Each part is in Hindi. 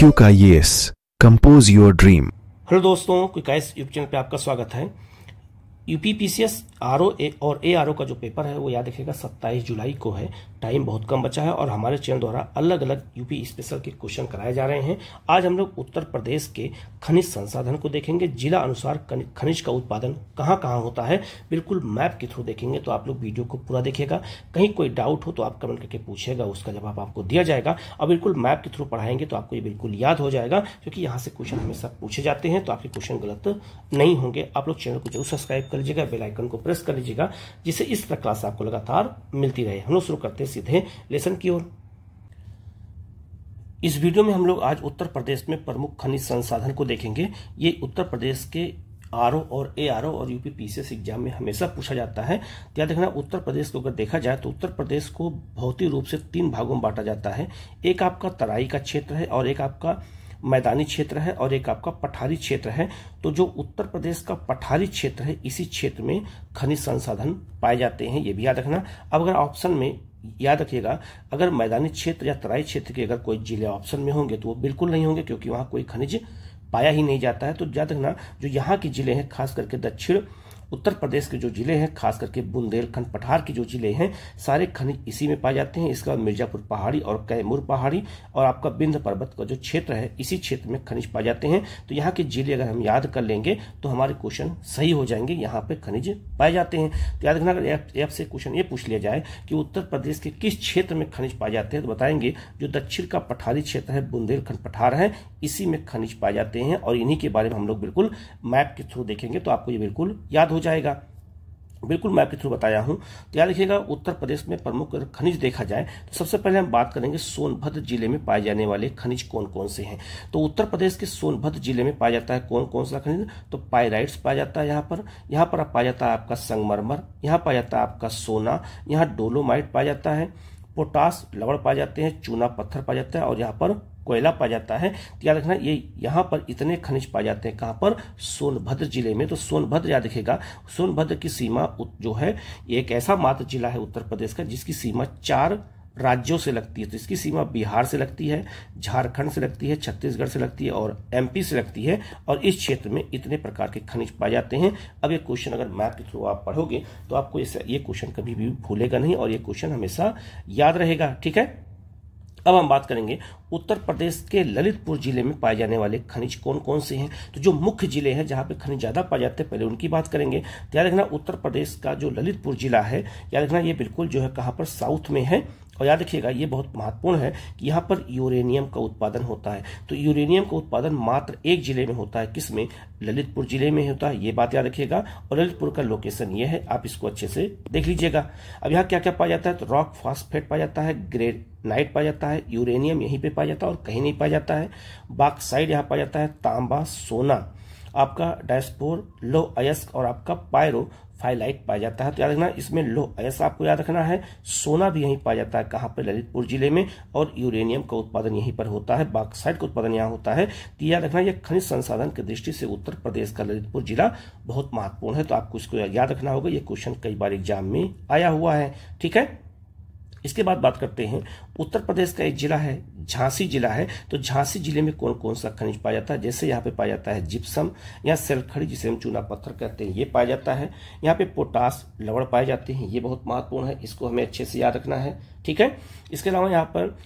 QKIS compose your dream. Hello दोस्तों, क्विकाइस यूट्यूब चैनल पे आपका स्वागत है। यूपीपीसीएस आरओ और एआरओ का जो पेपर है वो याद रखिएगा 27 जुलाई को है। टाइम बहुत कम बचा है और हमारे चैनल द्वारा अलग अलग यूपी स्पेशल के क्वेश्चन कराए जा रहे हैं। आज हम लोग उत्तर प्रदेश के खनिज संसाधन को देखेंगे। जिला अनुसार खनिज का उत्पादन कहाँ कहाँ होता है बिल्कुल मैप के थ्रू देखेंगे, तो आप लोग वीडियो को पूरा देखिएगा। कहीं कोई डाउट हो तो आप कमेंट करके पूछिएगा, उसका जवाब आपको दिया जाएगा। और बिल्कुल मैप के थ्रू पढ़ाएंगे तो आपको ये बिल्कुल याद हो जाएगा, क्योंकि यहाँ से क्वेश्चन हमेशा पूछे जाते हैं, तो आपके क्वेश्चन गलत नहीं होंगे। आप लोग चैनल को जरूर सब्सक्राइब कर लीजिएगा, बेल आइकन को प्रेस कर लीजिएगा, जिससे इस तरह क्लास आपको लगातार मिलती रहे। हम लोग शुरू करते हैं सीधे लेसन की ओर। इस वीडियो में हम लोग आज उत्तर प्रदेश में प्रमुख खनिज संसाधन को देखेंगे। ये उत्तर प्रदेश के आरओ और एआरओ और यूपीपीसीएस एग्जाम में हमेशा पूछा जाता है। याद रखना, उत्तर प्रदेश को अगर देखा जाए तो उत्तर प्रदेश को भौतिक रूप से 3 भागों में बांटा जाता है। एक आपका तराई का क्षेत्र है, और एक आपका मैदानी क्षेत्र है, और एक आपका पठारी क्षेत्र है। तो जो उत्तर प्रदेश का पठारी क्षेत्र है, इसी क्षेत्र में खनिज संसाधन पाए जाते हैं, ये भी याद रखना। अब अगर ऑप्शन में याद रखिएगा, अगर मैदानी क्षेत्र या तराई क्षेत्र के अगर कोई जिले ऑप्शन में होंगे तो वो बिल्कुल नहीं होंगे, क्योंकि वहां कोई खनिज पाया ही नहीं जाता है। तो याद रखना, जो यहाँ के जिले हैं, खास करके दक्षिण उत्तर प्रदेश के जो जिले हैं, खास करके बुंदेलखंड पठार के जो जिले हैं, सारे खनिज इसी में पाए जाते हैं। इसके बाद मिर्जापुर पहाड़ी और कैमूर पहाड़ी और आपका विंध्य पर्वत का जो क्षेत्र है, इसी क्षेत्र में खनिज पाए जाते हैं। तो यहाँ के जिले अगर हम याद कर लेंगे तो हमारे क्वेश्चन सही हो जाएंगे, यहाँ पे खनिज पाए जाते हैं। तो याद रखना, अगर ऐप से क्वेश्चन ये पूछ लिया जाए कि उत्तर प्रदेश के किस क्षेत्र में खनिज पाए जाते हैं, तो बताएंगे जो दक्षिण का पठारी क्षेत्र है, बुंदेलखंड पठार है, इसी में खनिज पाए जाते हैं। और इन्हीं के बारे में हम लोग बिल्कुल मैप के थ्रू देखेंगे, तो आपको ये बिल्कुल याद हो जाएगा। बिल्कुल मैप के थ्रू बताया हूं। तो याद रखिएगा, उत्तर प्रदेश में प्रमुख खनिज देखा जाए तो सबसे पहले हम बात करेंगे सोनभद्र जिले में पाए जाने वाले खनिज कौन कौन से हैं। तो उत्तर प्रदेश के सोनभद्र जिले में पाया जाता है कौन कौन सा खनिज, तो पायराइट्स पाया जाता है यहाँ पर पाया जाता है आपका संगमरमर, यहाँ पाया जाता है आपका सोना, यहाँ डोलोमाइट पाया जाता है, पोटास लवण पाए जाते हैं, चूना पत्थर पाया जाता है, और यहाँ पर कोयला पाया जाता है। तो याद रखना, ये यहाँ पर इतने खनिज पाए जाते हैं कहाँ पर, सोनभद्र जिले में। तो सोनभद्र याद रखिएगा, सोनभद्र की सीमा जो है, एक ऐसा मात्र जिला है उत्तर प्रदेश का जिसकी सीमा 4 राज्यों से लगती है। तो इसकी सीमा बिहार से लगती है, झारखंड से लगती है, छत्तीसगढ़ से लगती है और एमपी से लगती है। और इस क्षेत्र में इतने प्रकार के खनिज पाए जाते हैं। अब ये क्वेश्चन अगर मैप के थ्रू आप पढ़ोगे तो आपको ये क्वेश्चन कभी भी भूलेगा नहीं, और ये क्वेश्चन हमेशा याद रहेगा। ठीक है, अब हम बात करेंगे उत्तर प्रदेश के ललितपुर जिले में पाए जाने वाले खनिज कौन कौन से हैं। तो जो मुख्य जिले हैं जहां पे खनिज ज्यादा पाए जाते हैं, पहले उनकी बात करेंगे। तो याद रखना, उत्तर प्रदेश का जो ललितपुर जिला है, याद रखना ये बिल्कुल जो है कहां पर, साउथ में है। और याद रखिएगा, ये बहुत महत्वपूर्ण है कि यहाँ पर यूरेनियम का उत्पादन होता है। तो यूरेनियम का उत्पादन मात्र एक जिले में होता है, किसमें, ललितपुर जिले में होता है। ये बात याद रखिएगा। और ललितपुर का लोकेशन ये है, आप इसको अच्छे से देख लीजिएगा। अब यहाँ क्या क्या पाया जाता है, तो रॉक फास्फेट पाया जाता है, ग्रेनाइट पाया जाता है, यूरेनियम यहीं पे पाया जाता है और कहीं नहीं पाया जाता है, बॉक्साइट यहाँ पाया जाता है, तांबा, सोना, आपका डैशपोर, लो अयस्क और आपका पायरो फाइलाइट पाया जाता है। तो याद रखना, इसमें लो अयस्क आपको याद रखना है, सोना भी यहीं पाया जाता है, कहां पर, ललितपुर जिले में, और यूरेनियम का उत्पादन यहीं पर होता है, बॉक्साइट का उत्पादन यहाँ होता है। तो याद रखना, यह खनिज संसाधन की दृष्टि से उत्तर प्रदेश का ललितपुर जिला बहुत महत्वपूर्ण है। तो आपको इसको याद रखना होगा, ये क्वेश्चन कई बार एग्जाम में आया हुआ है। ठीक है, इसके बाद बात करते हैं, उत्तर प्रदेश का एक जिला है, झांसी जिला है। तो झांसी जिले में कौन कौन सा खनिज पाया जाता है, जैसे यहाँ पे पाया जाता है जिप्सम, यहाँ सेलखड़ी जिसे हम चूना पत्थर कहते हैं, ये पाया जाता है। यहाँ पे पोटास लवण पाए जाते हैं, ये बहुत महत्वपूर्ण है, इसको हमें अच्छे से याद रखना है। ठीक है, इसके अलावा यहाँ पर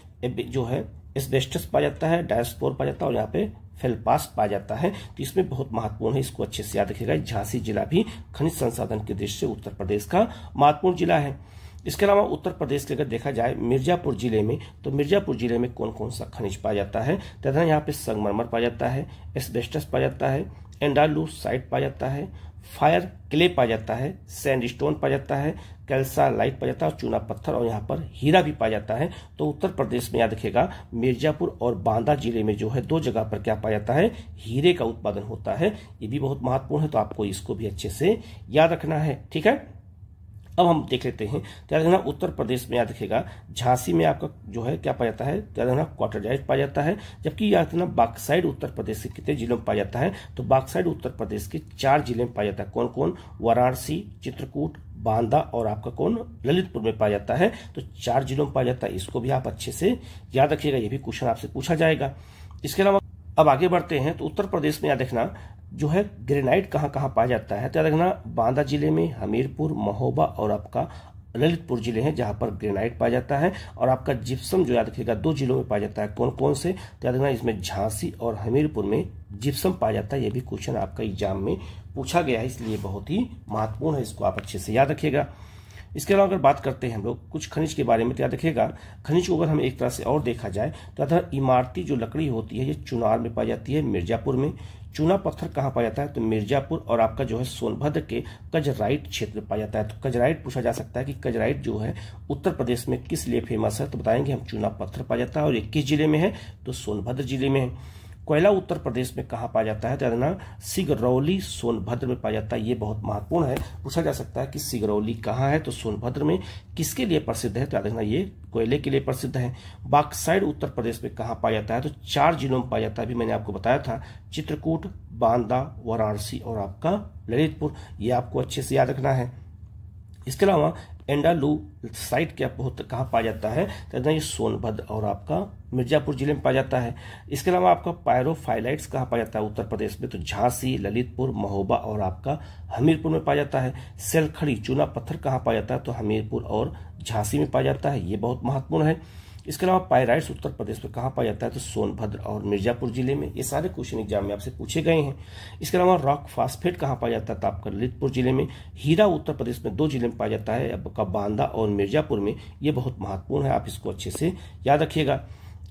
जो है एस्बेस्टस पाया जाता है, डायस्पोर पाया जाता है, और यहाँ पे फेल्पास पाया जाता है। तो इसमें बहुत महत्वपूर्ण है, इसको अच्छे से याद रखिएगा। झांसी जिला भी खनिज संसाधन की दृष्टि से उत्तर प्रदेश का महत्वपूर्ण जिला है। इसके अलावा उत्तर प्रदेश के अगर देखा जाए मिर्जापुर जिले में, तो मिर्जापुर जिले में कौन कौन सा खनिज पाया जाता है, तथा यहाँ पे संगमरमर पाया जाता है, एस्बेस्टस पाया जाता है, एंडालूसाइट पाया जाता है, फायर क्ले पाया जाता है, सैंडस्टोन पाया जाता है, कैल्सालाइट पाया जाता है, और चूना पत्थर, और यहाँ पर हीरा भी पाया जाता है। तो उत्तर प्रदेश में याद रखिएगा, मिर्जापुर और बांदा जिले में जो है 2 जगह पर क्या पाया जाता है, हीरे का उत्पादन होता है। ये भी बहुत महत्वपूर्ण है, तो आपको इसको भी अच्छे से याद रखना है। ठीक है, अब हम देख लेते हैं। तो याद रखना, उत्तर प्रदेश में याद रखिएगा, झांसी में आपका जो है क्या पाया जाता है, याद रखना क्वार्टरजाइट पाया जाता है। जबकि याद रखना, बॉक्साइट उत्तर प्रदेश के कितने जिलों में पाया जाता है, तो बॉक्साइट उत्तर प्रदेश के 4 जिले में पाया जाता है। कौन कौन, वाराणसी, चित्रकूट, बांदा और आपका कौन, ललितपुर में पाया जाता है। तो 4 जिलों में पाया जाता है, इसको भी आप अच्छे से याद रखिएगा, ये भी क्वेश्चन आपसे पूछा जाएगा। इसके अलावा अब आगे बढ़ते हैं तो उत्तर प्रदेश में याद रखना जो है ग्रेनाइट कहाँ कहाँ पाया जाता है। तो याद रखना बांदा जिले में, हमीरपुर, महोबा और आपका ललितपुर जिले हैं जहां पर ग्रेनाइट पाया जाता है। और आपका जिप्सम जो याद रखिएगा 2 जिलों में पाया जाता है। कौन कौन से? तो याद रखना इसमें झांसी और हमीरपुर में जिप्सम पाया जाता है। ये भी क्वेश्चन आपका एग्जाम में पूछा गया है, इसलिए बहुत ही महत्वपूर्ण है, इसको आप अच्छे से याद रखिएगा। इसके अलावा अगर बात करते हैं हम लोग कुछ खनिज के बारे में, तो याद रखिएगा खनिज को अगर हम एक तरह से और देखा जाए तो अगर इमारती जो लकड़ी होती है ये चुनार में पाई जाती है, मिर्जापुर में। चूना पत्थर कहाँ पाया जाता है? तो मिर्जापुर और आपका जो है सोनभद्र के कजराइट क्षेत्र में पाया जाता है। तो कजराइट पूछा जा सकता है कि कजराइट जो है उत्तर प्रदेश में किस लिए फेमस है? तो बताएंगे हम चूना पत्थर पाया जाता है और ये किस जिले में है? तो सोनभद्र जिले में है। कोयला उत्तर प्रदेश में कहाँ पाया जाता है? तो याद रखना सिगरौली सोनभद्र में पाया जाता है। ये बहुत महत्वपूर्ण है, पूछा जा सकता है कि सिगरौली कहाँ है? तो सोनभद्र में। किसके लिए प्रसिद्ध है? तो याद रखना ये कोयले के लिए प्रसिद्ध है। बॉक्साइट उत्तर प्रदेश में कहाँ पाया जाता है? तो 4 जिलों में पाया जाता है। अभी मैंने आपको बताया था, चित्रकूट, बांदा, वाराणसी और आपका ललितपुर। ये आपको अच्छे से याद रखना है। इसके अलावा एंडालूसाइट क्या कहाँ पाया जाता है? तो ये सोनभद्र और आपका मिर्जापुर जिले में पाया जाता है। इसके अलावा आपका पायरोफाइलाइट्स कहाँ पाया जाता है उत्तर प्रदेश में? तो झांसी, ललितपुर, महोबा और आपका हमीरपुर में पाया जाता है। सेलखड़ी चूना पत्थर कहाँ पाया जाता है? तो हमीरपुर और झांसी में पाया जाता है। ये बहुत महत्वपूर्ण है। इसके अलावा पायराइट्स उत्तर प्रदेश में कहाँ पाया जाता है? तो सोनभद्र और मिर्जापुर जिले में। ये सारे क्वेश्चन एग्जाम में आपसे पूछे गए हैं। इसके अलावा रॉक फास्फेट कहाँ पाया जाता है? तो आपका ललितपुर जिले में। हीरा उत्तर प्रदेश में 2 जिले में पाया जाता है, आपका बांदा और मिर्जापुर में। ये बहुत महत्वपूर्ण है, आप इसको अच्छे से याद रखिएगा।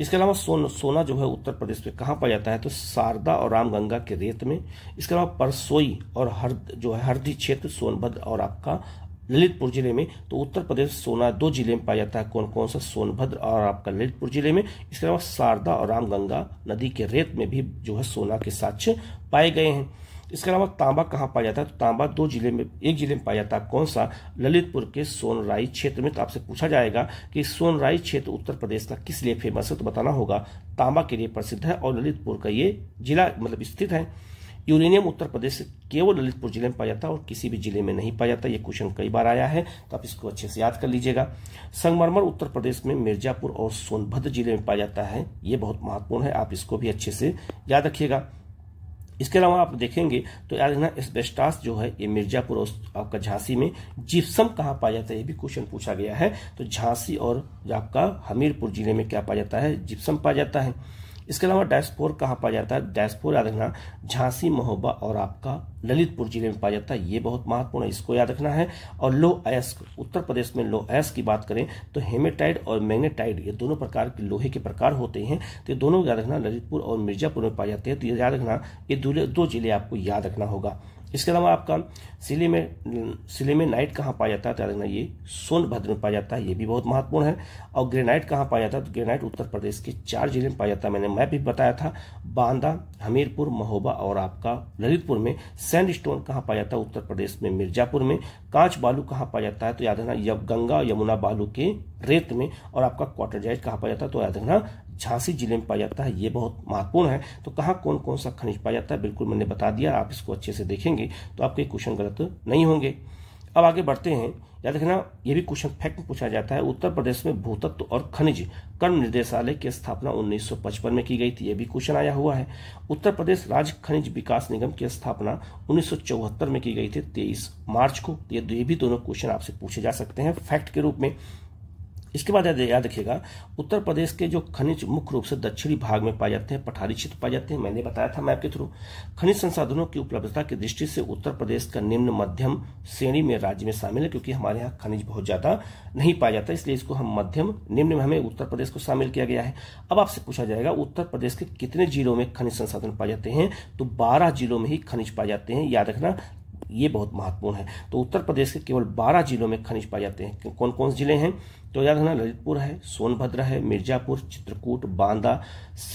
इसके अलावा सोना जो है उत्तर प्रदेश में कहाँ पाया जाता है? तो शारदा और रामगंगा के रेत में। इसके अलावा परसोई और हरदी क्षेत्र सोनभद्र और आपका ललितपुर जिले में। तो उत्तर प्रदेश सोना 2 जिले में पाया जाता है। कौन कौन सा? सोनभद्र और आपका ललितपुर जिले में। इसके अलावा शारदा और रामगंगा नदी के रेत में भी जो है सोना के साक्ष्य पाए गए हैं। इसके अलावा तांबा कहाँ पाया जाता है? तो तांबा 2 जिले में, 1 जिले में पाया जाता है। कौन सा? ललितपुर के सोनराई क्षेत्र में। तो आपसे पूछा जाएगा कि सोनराई क्षेत्र उत्तर प्रदेश का किस लिए फेमस है? तो बताना होगा तांबा के लिए प्रसिद्ध है और ललितपुर का ये जिला मतलब स्थित है। यूरेनियम उत्तर प्रदेश से केवल ललितपुर जिले में पाया जाता है और किसी भी जिले में नहीं पाया जाता। ये क्वेश्चन कई बार आया है, तो आप इसको अच्छे से याद कर लीजिएगा। संगमरमर उत्तर प्रदेश में मिर्जापुर और सोनभद्र जिले में पाया जाता है। ये बहुत महत्वपूर्ण है, आप इसको भी अच्छे से याद रखिएगा। इसके अलावा आप देखेंगे तो याद रखना एस्बेस्टास जो है ये मिर्जापुर और आपका झांसी में। जिप्सम कहाँ पाया जाता है? ये भी क्वेश्चन पूछा गया है। तो झांसी और आपका हमीरपुर जिले में क्या पाया जाता है? जिप्सम पाया जाता है। इसके अलावा डैशपोर कहाँ पाया जाता है? डैशपोर याद रखना झांसी, महोबा और आपका ललितपुर जिले में पाया जाता है। ये बहुत महत्वपूर्ण है, इसको याद रखना है। और लो अयस्क उत्तर प्रदेश में लो अयस्क की बात करें तो हेमेटाइट और मैग्नेटाइट ये दोनों प्रकार के लोहे के प्रकार होते हैं। तो ये दोनों याद रखना ललितपुर और मिर्जापुर में पाए जाते हैं। तो ये याद रखना, ये 2 जिले आपको याद रखना होगा। इसके अलावा आपका सिले में नाइट कहाँ पाया जाता है? तो याद रखना ये सोनभद्र में पाया जाता है। ये भी बहुत महत्वपूर्ण है। और ग्रेनाइट कहाँ पाया जाता है? तो ग्रेनाइट उत्तर प्रदेश के 4 जिले में पाया जाता है। मैंने मैप भी बताया था, बांदा, हमीरपुर, महोबा और आपका ललितपुर में। सैंडस्टोन कहाँ पाया जाता है? उत्तर प्रदेश में मिर्जापुर में। कांच बालू कहाँ पाया जाता है? तो याद रखना गंगा यमुना बालू के रेत में। और आपका क्वार्टरजाइट कहाँ पाया जाता है? तो याद रखना झांसी जिले में पाया जाता है। ये बहुत महत्वपूर्ण है। तो कहाँ कौन कौन सा खनिज पाया जाता है बिल्कुल मैंने बता दिया, आप इसको अच्छे से देखेंगे तो आपके क्वेश्चन गलत नहीं होंगे। अब आगे बढ़ते हैं। याद रखना ये भी क्वेश्चन फैक्ट में पूछा जाता है। उत्तर प्रदेश में भूतत्व और खनिज कर्म निर्देशालय की स्थापना 1955 में की गई थी। ये भी क्वेश्चन आया हुआ है। उत्तर प्रदेश राज्य खनिज विकास निगम की स्थापना 1974 में की गई थी 23 मार्च को। ये भी दोनों क्वेश्चन आपसे पूछे जा सकते हैं फैक्ट के रूप में। इसके बाद याद रखिएगा उत्तर प्रदेश के जो खनिज मुख्य रूप से दक्षिणी भाग में पाए जाते हैं, पठारी क्षेत्र पाए जाते हैं। मैंने बताया था मैप के थ्रू। खनिज संसाधनों की उपलब्धता की दृष्टि से उत्तर प्रदेश का निम्न मध्यम श्रेणी में राज्य में शामिल है, क्योंकि हमारे यहाँ खनिज बहुत ज्यादा नहीं पाया जाता, इसलिए इसको हम मध्यम निम्न में हमें उत्तर प्रदेश को शामिल किया गया है। अब आपसे पूछा जाएगा उत्तर प्रदेश के कितने जिलों में खनिज संसाधन पाए जाते हैं? तो 12 जिलों में ही खनिज पाए जाते हैं। याद रखना ये बहुत महत्वपूर्ण है। तो उत्तर प्रदेश के केवल 12 जिलों में खनिज पाए जाते हैं। कौन कौन से जिले हैं? तो याद रखना ललितपुर है, सोनभद्र है, मिर्जापुर, चित्रकूट, बांदा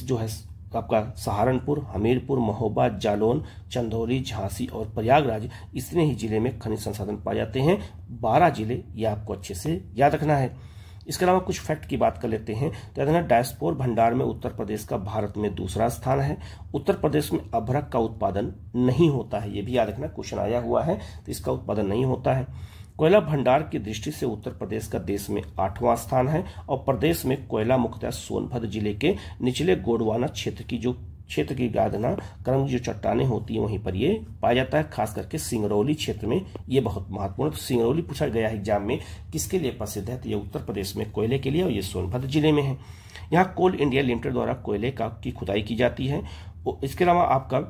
जो है आपका सहारनपुर, हमीरपुर, महोबा, जालौन, चंदौली, झांसी और प्रयागराज, इतने ही जिले में खनिज संसाधन पाए जाते हैं। 12 जिले ये आपको अच्छे से याद रखना है। इसके अलावा कुछ फैक्ट की बात कर लेते हैं। तो याद रखना डायस्पोर भंडार में उत्तर प्रदेश का भारत में दूसरा स्थान है। उत्तर प्रदेश में अभ्रक का उत्पादन नहीं होता है, ये भी याद रखना, क्वेश्चन आया हुआ है, तो इसका उत्पादन नहीं होता है। कोयला भंडार की दृष्टि से उत्तर प्रदेश का देश में 8वां स्थान है और प्रदेश में कोयला मुख्यतः सोनभद्र जिले के निचले गोंडवाना क्षेत्र की गादना क्रम जो चट्टानें होती हैं वहीं पर ये पाया जाता है। खास करके सिंगरौली क्षेत्र में ये बहुत महत्वपूर्ण। तो सिंगरौली पूछा गया है एग्जाम में किसके लिए प्रसिद्ध है, तो ये उत्तर प्रदेश में कोयले के लिए और ये सोनभद्र जिले में है। यहाँ कोल इंडिया लिमिटेड द्वारा कोयले की खुदाई की जाती है। इसके अलावा आपका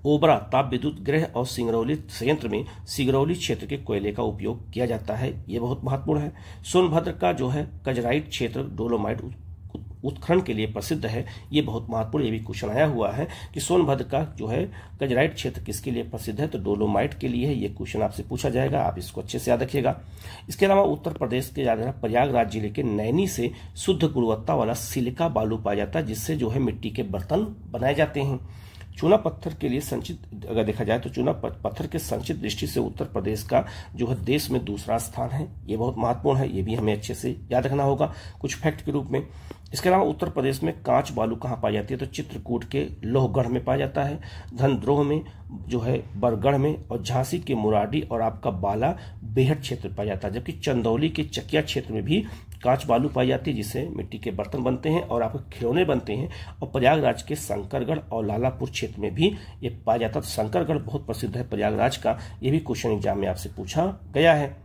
ओबरा ताप विद्युत गृह और सिंगरौली संयंत्र में सिंगरौली क्षेत्र के कोयले का उपयोग किया जाता है, ये बहुत महत्वपूर्ण है। सोनभद्र का जो है कजराइट क्षेत्र डोलोमाइट उत्खनन के लिए प्रसिद्ध है, ये बहुत महत्वपूर्ण। ये भी क्वेश्चन आया हुआ है कि सोनभद्र का जो है कजराइट क्षेत्र किसके लिए प्रसिद्ध है, तो डोलोमाइट के लिए है। ये क्वेश्चन आपसे पूछा जाएगा, आप इसको अच्छे से याद रखिएगा। इसके अलावा उत्तर प्रदेश के याद रखना प्रयागराज जिले के नैनी से शुद्ध गुणवत्ता वाला सिलिका बालू पाया जाता है, जिससे जो है मिट्टी के बर्तन बनाए जाते हैं। चूना पत्थर के लिए संचित अगर देखा जाए तो चूना पत्थर के संचित दृष्टि से उत्तर प्रदेश का जो है देश में दूसरा स्थान है, ये बहुत महत्वपूर्ण है। ये भी हमें अच्छे से याद रखना होगा कुछ फैक्ट के रूप में। इसके अलावा उत्तर प्रदेश में कांच बालू कहाँ पाई जाती है, तो चित्रकूट के लोहगढ़ में पाया जाता है, धनद्रोह में जो है बरगढ़ में, और झांसी के मुराडी और आपका बाला बेहट क्षेत्र पाया जाता है। जबकि चंदौली के चकिया क्षेत्र में भी कांच बालू पाई जाती है, जिससे मिट्टी के बर्तन बनते हैं और आपके खिलौने बनते हैं। और प्रयागराज के शंकरगढ़ और लालापुर क्षेत्र में भी ये पाया जाता है। तो शंकरगढ़ बहुत प्रसिद्ध है प्रयागराज का, ये भी क्वेश्चन एग्जाम में आपसे पूछा गया है।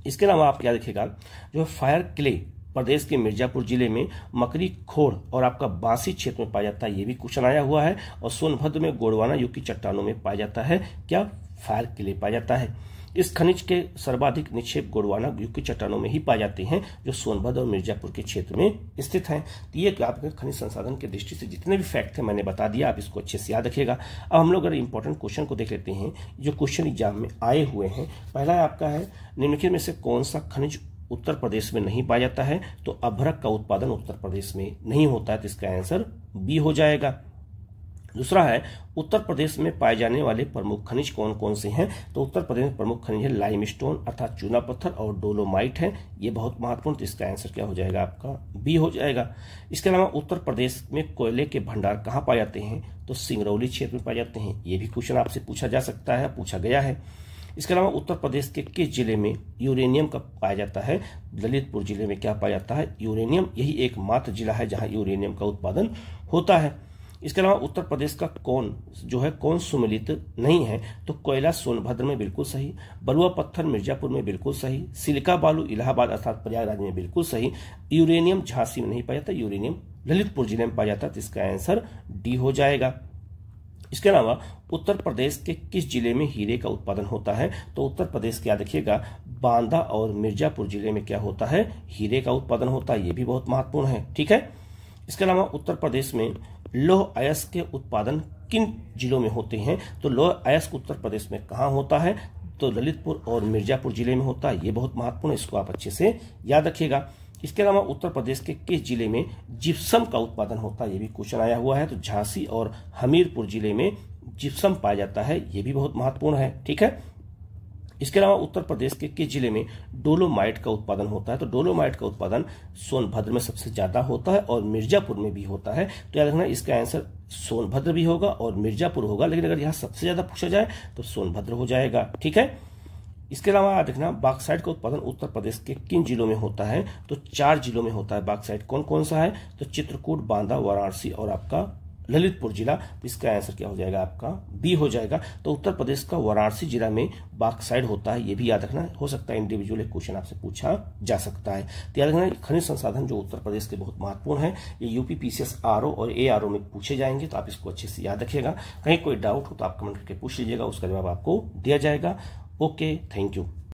इसके अलावा आप क्या देखिएगा, जो फायर क्ले प्रदेश के मिर्जापुर जिले में मकरी खोड़ और आपका बांसी क्षेत्र में पाया जाता है, ये भी क्वेश्चन आया हुआ है। और सोनभद्र में गोंडवाना युग की चट्टानों में पाया जाता है, क्या फायर क्ले पाया जाता है। इस खनिज के सर्वाधिक निक्षेप गोंडवाना युग की चट्टानों में ही पाए जाते हैं, जो सोनभद्र और मिर्जापुर के क्षेत्र में स्थित हैं। तो ये आपके खनिज संसाधन की दृष्टि से जितने भी फैक्ट हैं मैंने बता दिया, आप इसको अच्छे से याद रखिएगा। अब हम लोग अगर इंपॉर्टेंट क्वेश्चन को देख लेते हैं जो क्वेश्चन एग्जाम में आए हुए हैं। पहला आपका है निम्नलिखित में से कौन सा खनिज उत्तर प्रदेश में नहीं पाया जाता है, तो अभ्रक का उत्पादन उत्तर प्रदेश में नहीं होता है, तो इसका आंसर बी हो जाएगा। दूसरा है उत्तर प्रदेश में पाए जाने वाले प्रमुख खनिज कौन कौन से हैं, तो उत्तर प्रदेश में प्रमुख खनिज है लाइमस्टोन अर्थात चूना पत्थर और डोलोमाइट है, ये बहुत महत्वपूर्ण। तो इसका आंसर क्या हो जाएगा, आपका बी हो जाएगा। इसके अलावा उत्तर प्रदेश में कोयले के भंडार कहाँ पाए जाते हैं, तो सिंगरौली क्षेत्र में पाए जाते हैं, ये भी क्वेश्चन आपसे पूछा जा सकता है, पूछा गया है। इसके अलावा उत्तर प्रदेश के किस जिले में यूरेनियम का पाया जाता है, ललितपुर जिले में क्या पाया जाता है, यूरेनियम। यही एकमात्र जिला है जहां यूरेनियम का उत्पादन होता है। इसके अलावा उत्तर प्रदेश का कौन सुमेलित नहीं है, तो कोयला सोनभद्र में बिल्कुल सही, बलुआ पत्थर मिर्जापुर में बिल्कुल सही, सिलिका बालू इलाहाबाद अर्थात प्रयागराज में बिल्कुल सही, यूरेनियम झांसी में नहीं पाया जाता, यूरेनियम ललितपुर जिले में पाया जाता है, तो इसका आंसर डी हो जाएगा। इसके अलावा उत्तर प्रदेश के किस जिले में हीरे का उत्पादन होता है, तो उत्तर प्रदेश क्या देखिएगा बांदा और मिर्जापुर जिले में क्या होता है, हीरे का उत्पादन होता है, ये भी बहुत महत्वपूर्ण है, ठीक है। इसके अलावा उत्तर प्रदेश में लौह अयस्क के उत्पादन किन जिलों में होते हैं, तो लौह अयस्क उत्तर प्रदेश में कहाँ होता है, तो ललितपुर और मिर्जापुर जिले में होता है, ये बहुत महत्वपूर्ण है, इसको आप अच्छे से याद रखिएगा। इसके अलावा उत्तर प्रदेश के किस जिले में जिप्सम का उत्पादन होता है, ये भी क्वेश्चन आया हुआ है, तो झांसी और हमीरपुर जिले में जिप्सम पाया जाता है, ये भी बहुत महत्वपूर्ण है, ठीक है। इसके अलावा उत्तर प्रदेश के किस जिले में डोलोमाइट का उत्पादन होता है, तो डोलोमाइट का उत्पादन सोनभद्र में सबसे ज्यादा होता है और मिर्जापुर में भी होता है, तो याद रखना इसका आंसर सोनभद्र भी होगा और मिर्जापुर होगा, लेकिन अगर यहाँ सबसे ज्यादा पूछा जाए तो सोनभद्र हो जाएगा, ठीक है। इसके अलावा याद रखना बॉक्साइट का उत्पादन उत्तर प्रदेश के किन जिलों में होता है, तो 4 जिलों में होता है बॉक्साइट। कौन कौन सा है, तो चित्रकूट, बांदा, वाराणसी और आपका ललितपुर जिला। तो इसका आंसर क्या हो जाएगा, आपका बी हो जाएगा। तो उत्तर प्रदेश का वाराणसी जिला में बॉक्साइट होता है, ये भी याद रखना। हो सकता है इंडिविजुअल एक क्वेश्चन आपसे पूछा जा सकता है, तो याद रखना खनिज संसाधन जो उत्तर प्रदेश के बहुत महत्वपूर्ण है, ये यूपी पीसीएस आरओ और एआरओ में पूछे जाएंगे, तो आप इसको अच्छे से याद रखिएगा। कहीं कोई डाउट हो तो आप कमेंट करके पूछ लीजिएगा, उसका जवाब आपको दिया जाएगा। Okay, thank you.